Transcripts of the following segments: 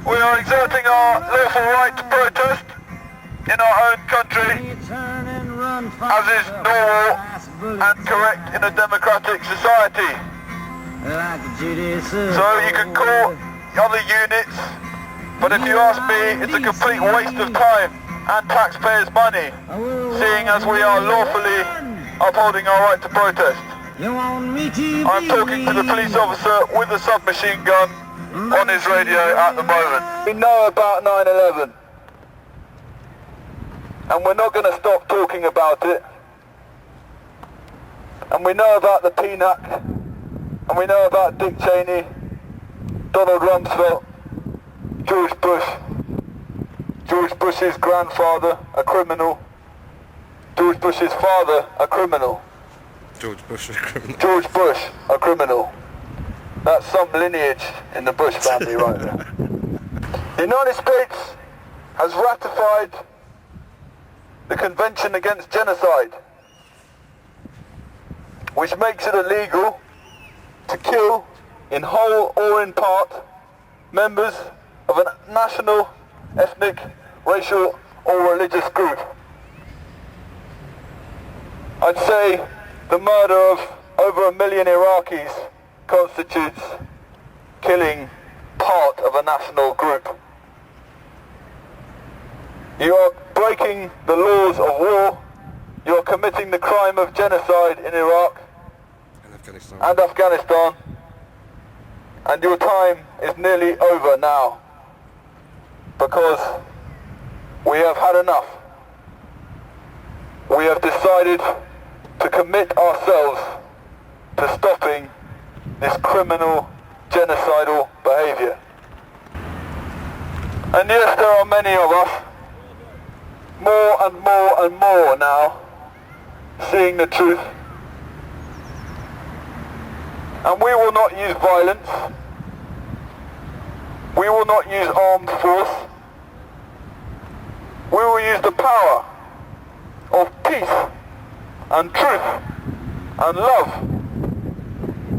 We are exerting our lawful right to protest in our own country, as is normal and correct in a democratic society. So you can call other units, but if you ask me, it's a complete waste of time and taxpayers' money, seeing as we are lawfully upholding our right to protest. I'm talking to the police officer with a submachine gun on his radio at the moment. We know about 9/11, and we're not going to stop talking about it. And we know about the PNAC, and we know about Dick Cheney, Donald Rumsfeld, George Bush, George Bush's grandfather, a criminal, George Bush's father, a criminal. George Bush, a criminal. George Bush, a criminal. That's some lineage in the Bush family right there. The United States has ratified the Convention Against Genocide, which makes it illegal to kill, in whole or in part, members of a national, ethnic, racial or religious group. I'd say the murder of over 1 million Iraqis constitutes killing part of a national group. You are breaking the laws of war, you are committing the crime of genocide in Iraq and Afghanistan, and your time is nearly over now, because we have had enough. We have decided to commit ourselves to stopping this criminal, genocidal behaviour. And yes, there are many of us, more and more and more now, seeing the truth. And we will not use violence. We will not use armed force. We will use the power of peace and truth and love.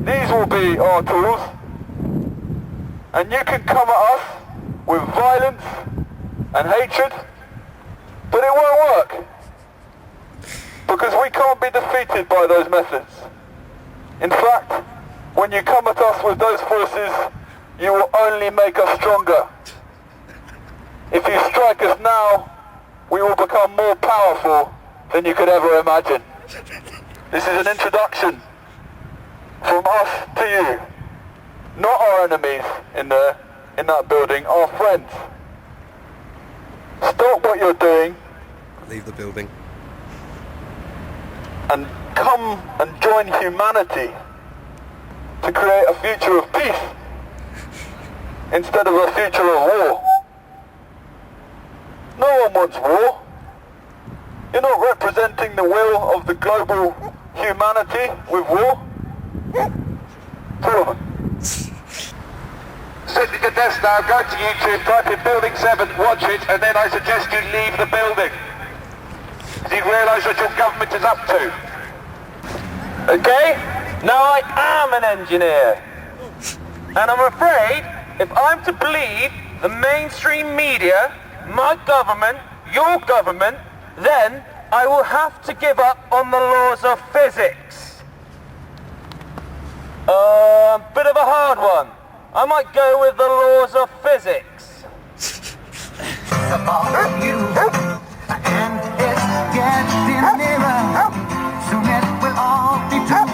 These will be our tools. And you can come at us with violence and hatred, but it won't work, because we can't be defeated by those methods. In fact, when you come at us with those forces, you will only make us stronger. If you strike us now, we will become more powerful than you could ever imagine. This is an introduction from us to you. Not our enemies in that building, our friends. Stop what you're doing. Leave the building. And come and join humanity to create a future of peace instead of a future of war. No one wants war. You're not representing the will of the global humanity with war. Sydney to desk now, go to YouTube, type in building 7, watch it, and then I suggest you leave the building. Do you realise what your government is up to? Okay? Now I am an engineer. And I'm afraid, if I'm to believe the mainstream media, my government, your government, then I will have to give up on the laws of physics. Bit of a hard one. I might go with the laws of physics. About you, and it's getting nearer. Soon it will all be true.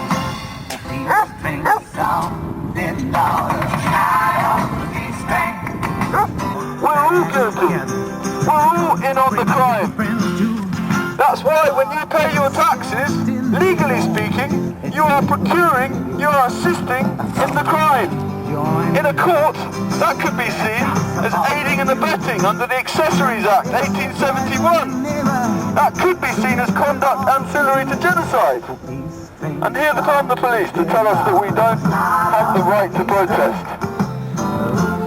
These things sounding louder. We're all guilty. We're all in on the crime. That's why when you pay your taxes, legally speaking, you are procuring, you are assisting in the crime. In a court, that could be seen as aiding and abetting under the Accessories Act 1871. That could be seen as conduct ancillary to genocide. And here come the police to tell us that we don't have the right to protest.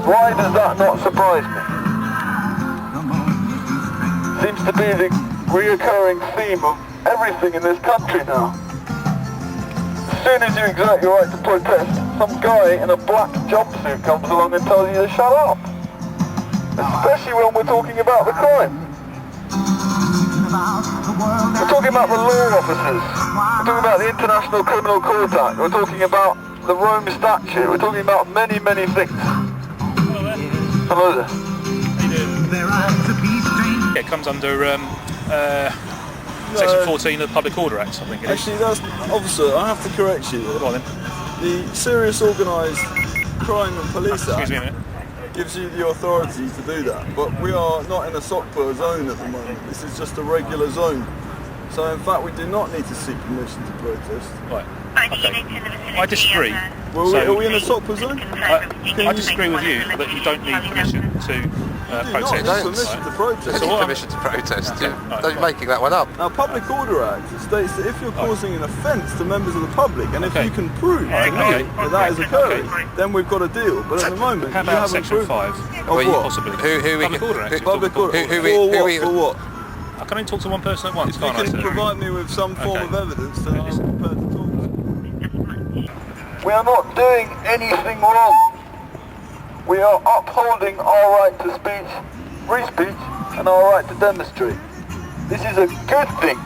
Why does that not surprise me? Seems to be the reoccurring theme of everything in this country now. As soon as you exert your right to protest, some guy in a black jumpsuit comes along and tells you to shut up. especially when we're talking about the crime. We're talking about the law officers. We're talking about the International Criminal Court Act. We're talking about the Rome Statute. We're talking about many, many things. Hello there. It comes under Section 14 of the Public Order Act, I think it is. Actually, that's, officer, I have to correct you there. Go on then. The Serious Organised Crime and Police Excuse me a Act minute. gives you the authority to do that, but we are not in a SOCPA zone at the moment. This is just a regular zone. So in fact, we do not need to seek permission to protest. Right. Okay. I disagree. Well, So- are we in a SOCPA zone? I disagree with you that you don't need permission to protest. Not permission to protest. So what- Permission to protest. Okay. Right. Don't be making that one up. Now, Public Order Act states that if you're causing an offence to members of the public, and if Okay. you can prove to Okay. me that that is occurring, Okay. then we've got a deal. But at the moment, How you about haven't Section proved 5? Of what? Possibly. Who we- Public Order Act. who- Public Order. Who For we- what? For what? I can only talk to one person at once, If you can't I? can sir? provide me with some form Okay. of evidence, then I'm prepared to talk. We are not doing anything wrong. We are upholding our right to speech, free speech, and our right to demonstrate. This is a good thing.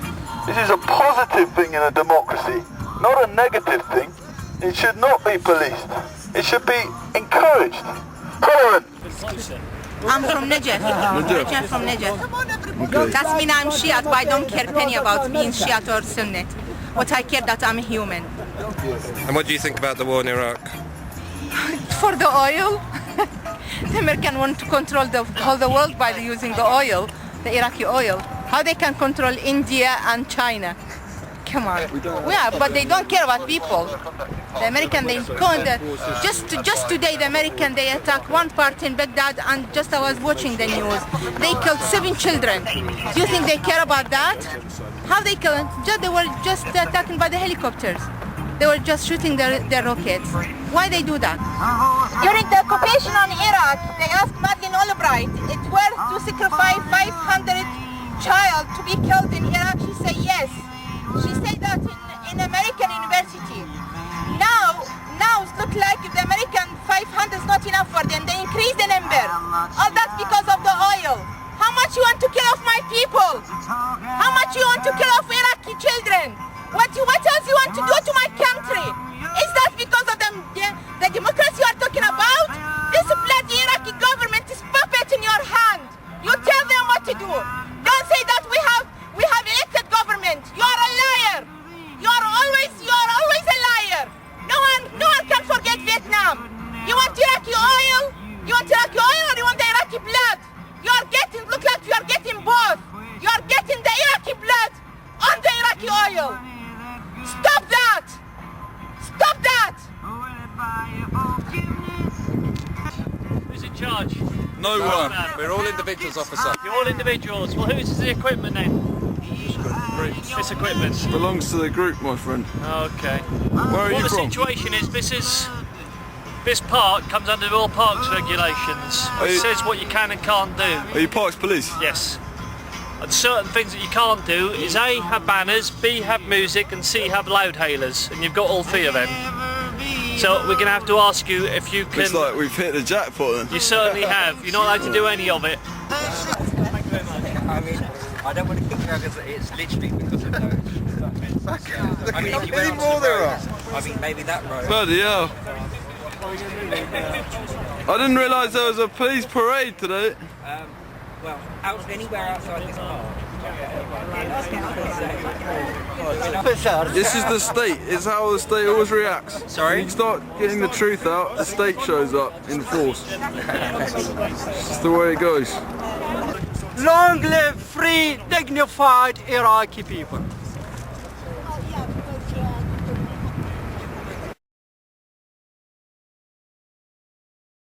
This is a positive thing in a democracy, not a negative thing. It should not be policed. It should be encouraged. Tolerant. I'm from Najaf. I'm from Najaf. That means I'm Shiite, but I don't care penny about being Shiite or Sunni. What I care that I'm human. And what do you think about the war in Iraq? For the oil, the Americans want to control the whole world by using the oil, the Iraqi oil. How they can control India and China? Come on. Yeah, but they don't care about people. The American, they go in the, just today, the American, they attacked one part in Baghdad, and just I was watching the news. They killed 7 children. Do you think they care about that? How they killed? They were just attacked by the helicopters. They were just shooting their rockets. Why they do that? During the occupation on Iraq, they asked Madeleine Albright, it's worth to sacrifice 500 child to be killed in Iraq. She said yes. She said that in American university. Now it looks like if the American 500 is not enough for them, they increase the number. All that's because of the oil. How much you want to kill off my people? How much you want to kill off Iraqi children? What else you want to do to my country? Is that because of the democracy you are talking about? This bloody Iraqi government is puppet in your hand. You tell them what to do. Don't say that we have elected government. You are a liar. You are always a liar. No one can forget Vietnam. You want Iraqi oil? You want Iraqi oil or you want the Iraqi blood? Look like you are getting both. You are getting the Iraqi blood on the Iraqi oil. Stop that! Stop that! Who's in charge? No one. We're all individuals, officer. You're all individuals. Well, who's the equipment then? This equipment. Belongs to the group, my friend. Okay. Where are Well, you the from? situation is this park comes under all parks regulations. Are It you- says what you can and can't do. Are you Parks Police? Yes. And certain things that you can't do is A, have banners, B, have music, and C, have loudhailers. And you've got all 3 of them. So we're going to have to ask you if you can... It's like we've hit the jackpot then. You certainly have. You're not allowed to do any of it. I mean, I don't want to kick you out because it's literally because of those. I mean, if you went onto the road, I mean, maybe that road. Bloody hell. I didn't realise there was a police parade today. Well, anywhere outside this park. This is the state. It's how the state always reacts. Sorry? When you start getting the truth out, the state shows up in force. It's just the way it goes. Long live free, dignified Iraqi people.